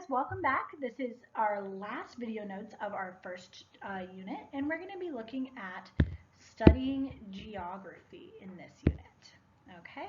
welcome back. This is our last video notes of our first unit, and we're going to be looking at studying geography in this unit. Okay,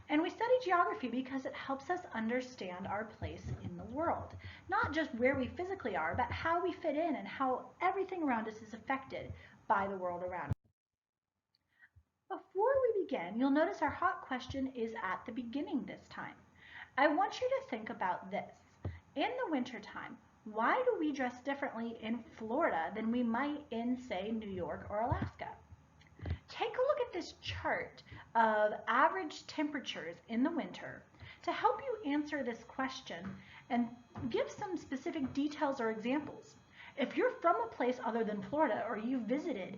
and we study geography because it helps us understand our place in the world. Not just where we physically are, but how we fit in and how everything around us is affected by the world around us. Before we begin, you'll notice our hot question is at the beginning this time. I want you to think about this. In the wintertime, why do we dress differently in Florida than we might in, say, New York or Alaska? Take a look at this chart of average temperatures in the winter to help you answer this question and give some specific details or examples. If you're from a place other than Florida or you visited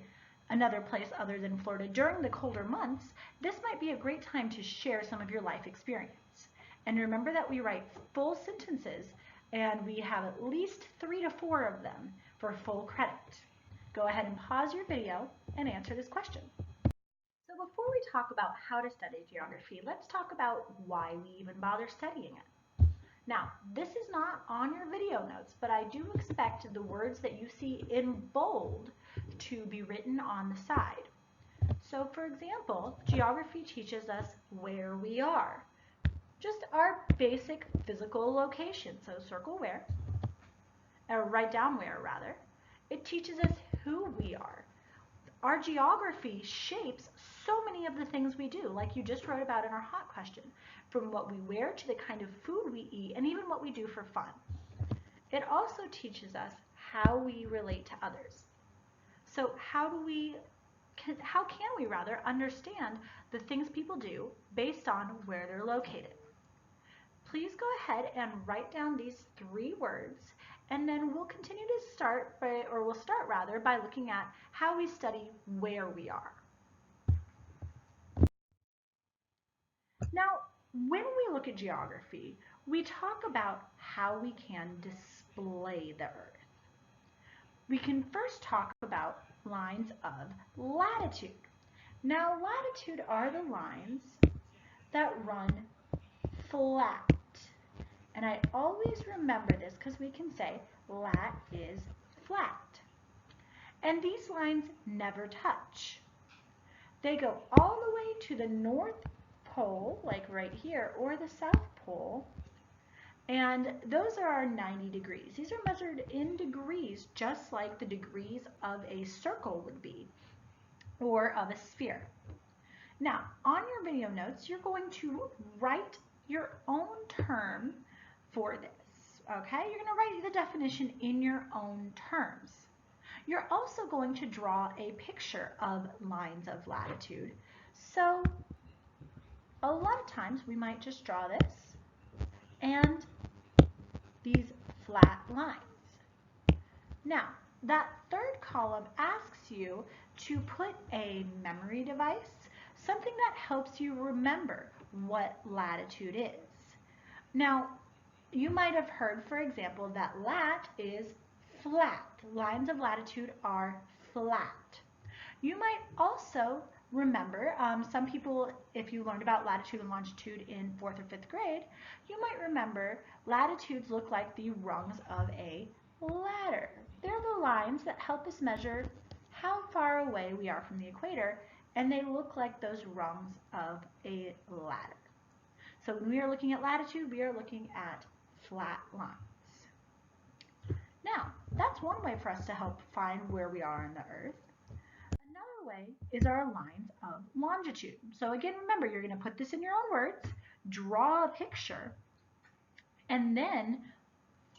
another place other than Florida during the colder months, this might be a great time to share some of your life experience. And remember that we write full sentences and we have at least 3 to 4 of them for full credit. Go ahead and pause your video and answer this question. So before we talk about how to study geography, let's talk about why we even bother studying it. Now, this is not on your video notes, but I do expect the words that you see in bold to be written on the side. So for example, geography teaches us where we are. Just our basic physical location. So circle where, or write down where rather. It teaches us who we are. Our geography shapes so many of the things we do, like you just wrote about in our hot question, from what we wear to the kind of food we eat and even what we do for fun. It also teaches us how we relate to others. So how can we understand the things people do based on where they're located? Please go ahead and write down these 3 words, and then we'll continue to start by looking at how we study where we are. Now, when we look at geography, we talk about how we can display the Earth. We can first talk about lines of latitude. Now, latitude are the lines that run flat. And I always remember this because we can say lat is flat. And these lines never touch. They go all the way to the North Pole, like right here, or the South Pole. And those are our 90 degrees. These are measured in degrees, just like the degrees of a circle would be, or of a sphere. Now, on your video notes, you're going to write your own term for this, okay? You're going to write the definition in your own terms. You're also going to draw a picture of lines of latitude. So a lot of times we might just draw this and these flat lines. Now, that third column asks you to put a memory device, something that helps you remember what latitude is. Now, you might have heard, for example, that lat is flat. Lines of latitude are flat. You might also remember, some people, if you learned about latitude and longitude in 4th or 5th grade, you might remember latitudes look like the rungs of a ladder. They're the lines that help us measure how far away we are from the equator, and they look like those rungs of a ladder. So when we are looking at latitude, we are looking at flat lines. Now, that's one way for us to help find where we are on the Earth. Another way is our lines of longitude. So again, remember, you're going to put this in your own words, draw a picture, and then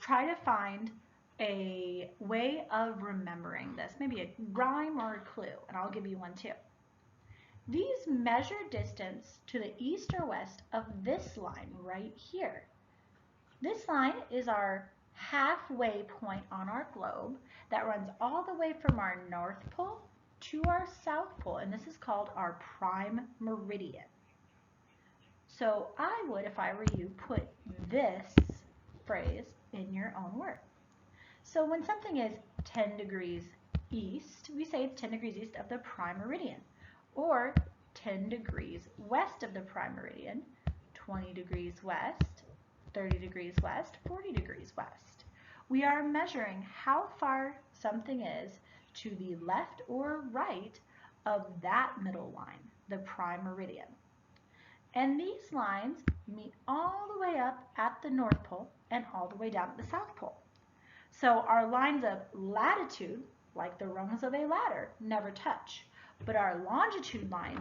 try to find a way of remembering this, maybe a rhyme or a clue, and I'll give you one too. These measure distance to the east or west of this line right here. This line is our halfway point on our globe that runs all the way from our North Pole to our South Pole, and this is called our prime meridian. So I would, if I were you, put this phrase in your own word. So when something is 10 degrees east, we say it's 10 degrees east of the prime meridian, or 10 degrees west of the prime meridian, 20 degrees west, 30 degrees west, 40 degrees west. We are measuring how far something is to the left or right of that middle line, the prime meridian. And these lines meet all the way up at the North Pole and all the way down at the South Pole. So our lines of latitude, like the rungs of a ladder, never touch. But our longitude lines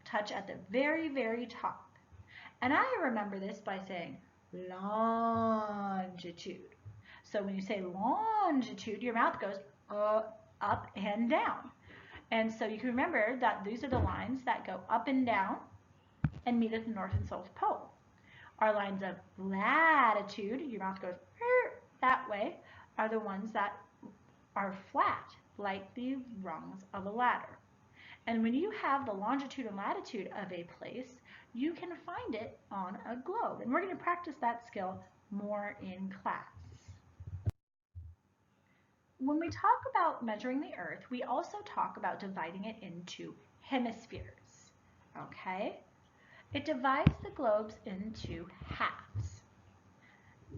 touch at the very, very top. And I remember this by saying longitude. So when you say longitude, your mouth goes up and down. And so you can remember that these are the lines that go up and down and meet at the North and South Pole. Our lines of latitude, your mouth goes that way, are the ones that are flat, like the rungs of a ladder. And when you have the longitude and latitude of a place, you can find it on a globe. And we're going to practice that skill more in class. When we talk about measuring the Earth, we also talk about dividing it into hemispheres, okay? It divides the globes into halves.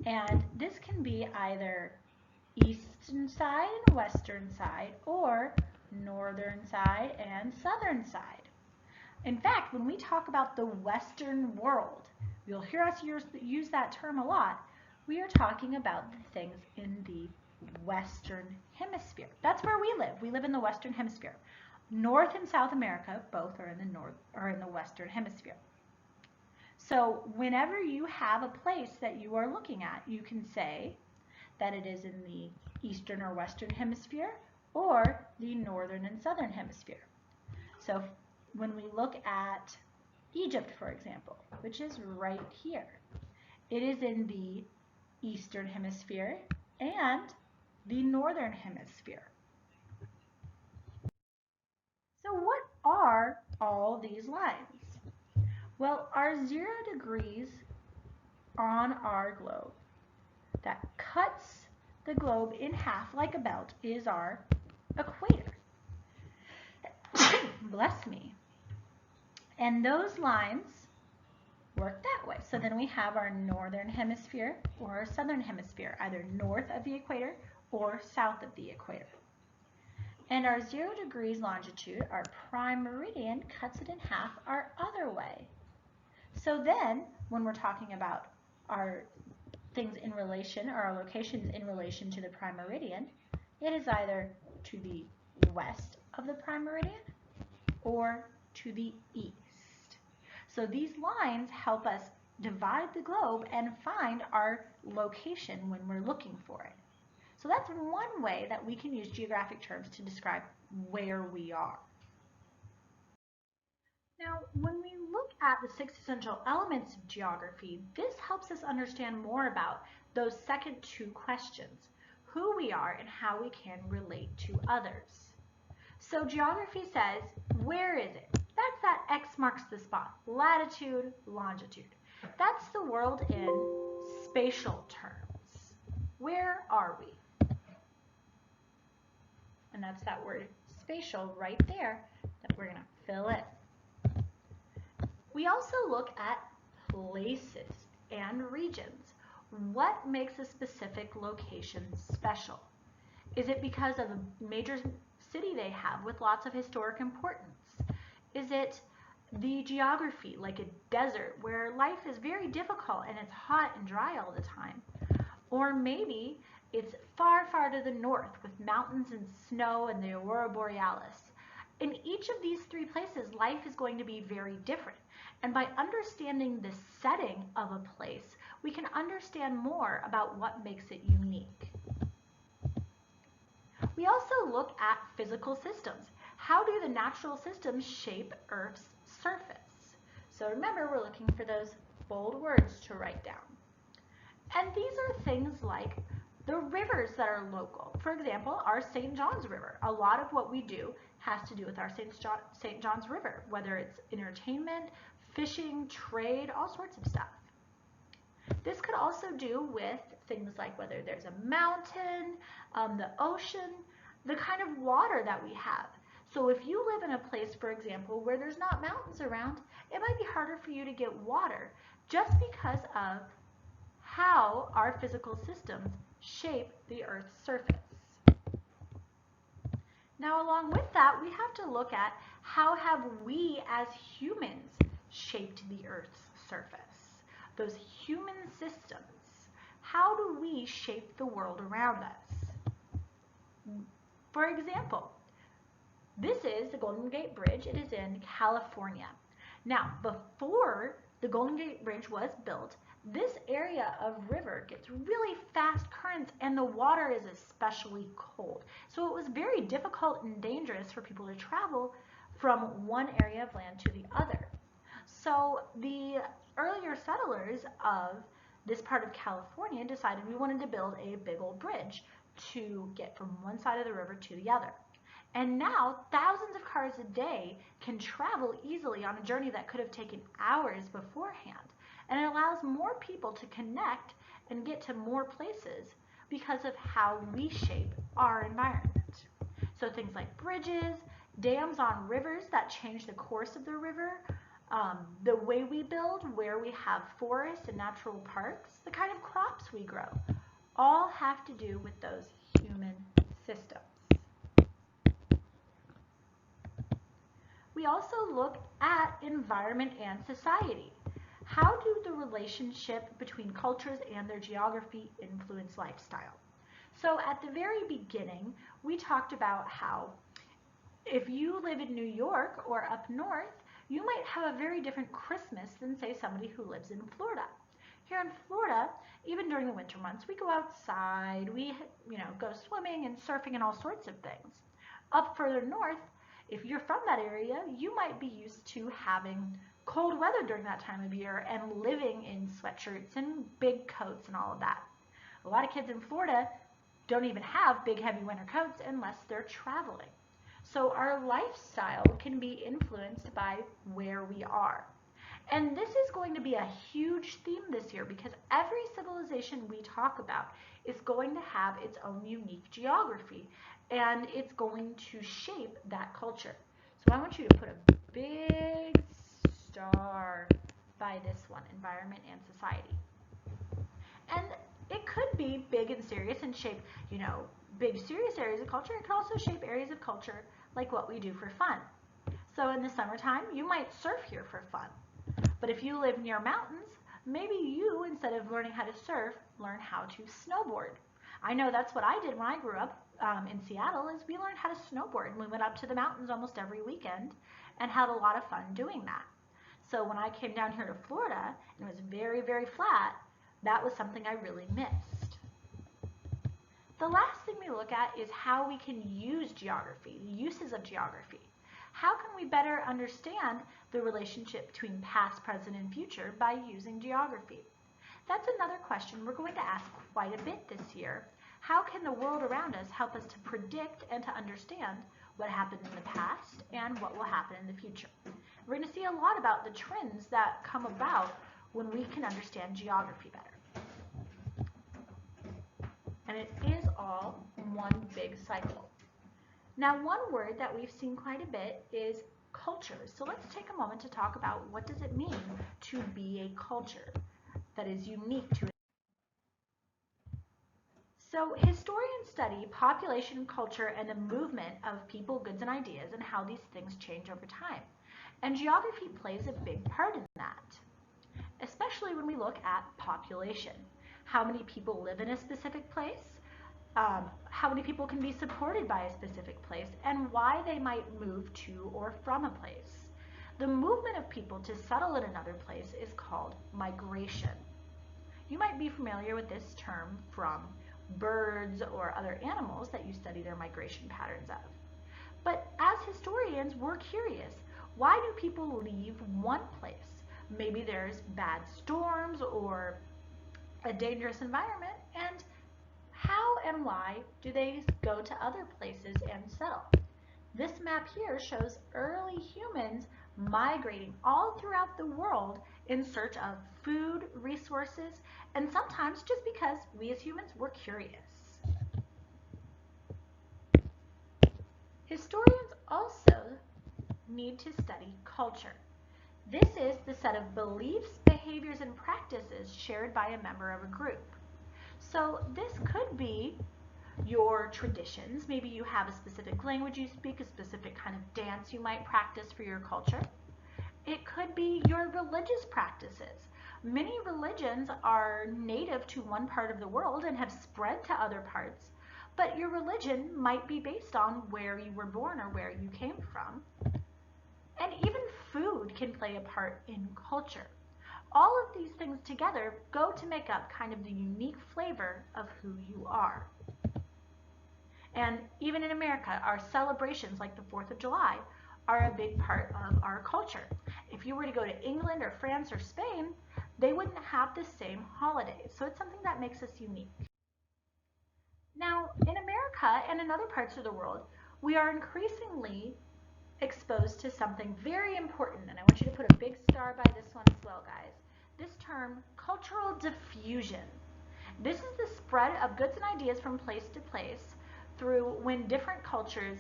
And this can be either eastern side and western side, or northern side and southern side. In fact, when we talk about the Western world, you'll hear us use that term a lot. We are talking about the things in the Western Hemisphere. That's where we live. We live in the Western Hemisphere. North and South America both are in the Western Hemisphere. So whenever you have a place that you are looking at, you can say that it is in the Eastern or Western Hemisphere or the Northern and Southern Hemisphere. So when we look at Egypt, for example, which is right here, it is in the Eastern Hemisphere and the Northern Hemisphere. So what are all these lines? Well, our 0 degrees on our globe that cuts the globe in half like a belt is our equator. Bless me. And those lines work that way. So then we have our northern hemisphere or our southern hemisphere, either north of the equator or south of the equator. And our 0 degrees longitude, our prime meridian, cuts it in half our other way. So then, when we're talking about our things in relation, or our locations in relation to the prime meridian, it is either to the west of the prime meridian or to the east. So these lines help us divide the globe and find our location when we're looking for it. So that's one way that we can use geographic terms to describe where we are. Now, when we look at the 6 essential elements of geography, this helps us understand more about those second 2 questions, who we are and how we can relate to others. So geography says, where is it? That's that X marks the spot, latitude, longitude. That's the world in spatial terms. Where are we? And that's that word spatial right there that we're going to fill in. We also look at places and regions. What makes a specific location special? Is it because of a major city they have with lots of historic importance? Is it the geography, like a desert where life is very difficult and it's hot and dry all the time? Or maybe it's far, far to the north with mountains and snow and the aurora borealis. In each of these 3 places, life is going to be very different. And by understanding the setting of a place, we can understand more about what makes it unique. We also look at physical systems. How do the natural systems shape Earth's surface? So remember, we're looking for those bold words to write down. And these are things like the rivers that are local. For example, our St. John's River. A lot of what we do has to do with our St. John's River, whether it's entertainment, fishing, trade, all sorts of stuff. This could also do with things like whether there's a mountain, the ocean, the kind of water that we have. So if you live in a place, for example, where there's not mountains around, it might be harder for you to get water just because of how our physical systems shape the Earth's surface. Now, along with that, we have to look at how have we as humans shaped the Earth's surface? Those human systems, how do we shape the world around us? For example, this is the Golden Gate Bridge. It is in California. Now, before the Golden Gate Bridge was built, this area of river gets really fast currents and the water is especially cold. So it was very difficult and dangerous for people to travel from one area of land to the other. So the earlier settlers of this part of California decided we wanted to build a big old bridge to get from one side of the river to the other. And now thousands of cars a day can travel easily on a journey that could have taken hours beforehand. And it allows more people to connect and get to more places because of how we shape our environment. So things like bridges, dams on rivers that change the course of the river, the way we build, where we have forests and natural parks, the kind of crops we grow, all have to do with those human systems. We also look at environment and society. How do the relationship between cultures and their geography influence lifestyle? So at the very beginning, we talked about how if you live in New York or up north, you might have a very different Christmas than, say, somebody who lives in Florida. Here in Florida, even during the winter months, we go outside, we go swimming and surfing and all sorts of things. Up further north, if you're from that area, you might be used to having cold weather during that time of year and living in sweatshirts and big coats and all of that. A lot of kids in Florida don't even have big heavy winter coats unless they're traveling. So our lifestyle can be influenced by where we are. And this is going to be a huge theme this year because every civilization we talk about is going to have its own unique geography and it's going to shape that culture. So I want you to put a big star by this one, environment and society. And it could be big and serious and shape, big serious areas of culture. It could also shape areas of culture like what we do for fun. So in the summertime, you might surf here for fun. But if you live near mountains, maybe you, instead of learning how to surf, learn how to snowboard. I know that's what I did when I grew up in Seattle, is we learned how to snowboard. And we went up to the mountains almost every weekend and had a lot of fun doing that. So when I came down here to Florida, and it was very, very flat, that was something I really missed. The last thing we look at is how we can use geography, the uses of geography. How can we better understand the relationship between past, present, and future by using geography? That's another question we're going to ask quite a bit this year. How can the world around us help us to predict and to understand what happened in the past and what will happen in the future? We're going to see a lot about the trends that come about when we can understand geography better. And it is all one big cycle. Now, one word that we've seen quite a bit is culture. So let's take a moment to talk about what does it mean to be a culture that is unique to it. So historians study population, culture, and the movement of people, goods, and ideas and how these things change over time. And geography plays a big part in that, especially when we look at population. How many people live in a specific place? How many people can be supported by a specific place, and why they might move to or from a place. The movement of people to settle in another place is called migration. You might be familiar with this term from birds or other animals that you study their migration patterns of. But as historians, we're curious. Why do people leave one place? Maybe there's bad storms or a dangerous environment, and how and why do they go to other places and settle? This map here shows early humans migrating all throughout the world in search of food, resources, and sometimes just because we as humans were curious. Historians also need to study culture. This is the set of beliefs, behaviors, behaviors and practices shared by a member of a group. So this could be your traditions. Maybe you have a specific language you speak, a specific kind of dance you might practice for your culture. It could be your religious practices. Many religions are native to one part of the world and have spread to other parts, but your religion might be based on where you were born or where you came from. And even food can play a part in culture. All of these things together go to make up kind of the unique flavor of who you are. And even in America, our celebrations like the 4th of July are a big part of our culture. If you were to go to England or France or Spain, they wouldn't have the same holidays. So it's something that makes us unique. Now, in America and in other parts of the world, we are increasingly exposed to something very important, and I want you to put a big star by this one as well, guys. This term, cultural diffusion. This is the spread of goods and ideas from place to place through when different cultures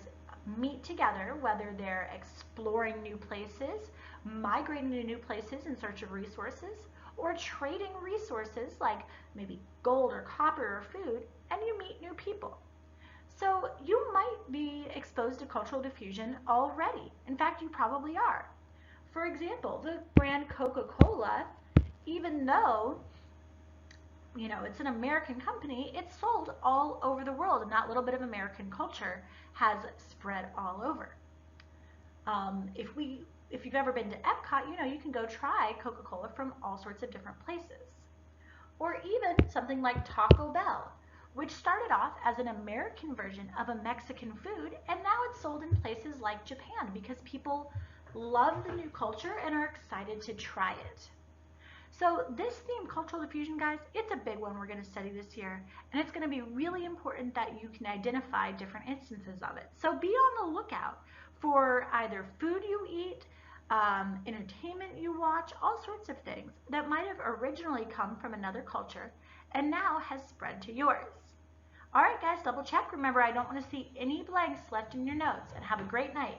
meet together, whether they're exploring new places, migrating to new places in search of resources, or trading resources like maybe gold or copper or food, and you meet new people. So you might be exposed to cultural diffusion already. In fact, you probably are. For example, the brand Coca-Cola, even though it's an American company, it's sold all over the world, and that little bit of American culture has spread all over. If you've ever been to Epcot, you can go try Coca-Cola from all sorts of different places. Or even something like Taco Bell, which started off as an American version of a Mexican food, and now it's sold in places like Japan because people love the new culture and are excited to try it. So this theme, cultural diffusion, guys, it's a big one we're going to study this year, and it's going to be really important that you can identify different instances of it. So be on the lookout for either food you eat, entertainment you watch, all sorts of things that might have originally come from another culture and now has spread to yours. All right, guys, double check. Remember, I don't want to see any blanks left in your notes, and have a great night.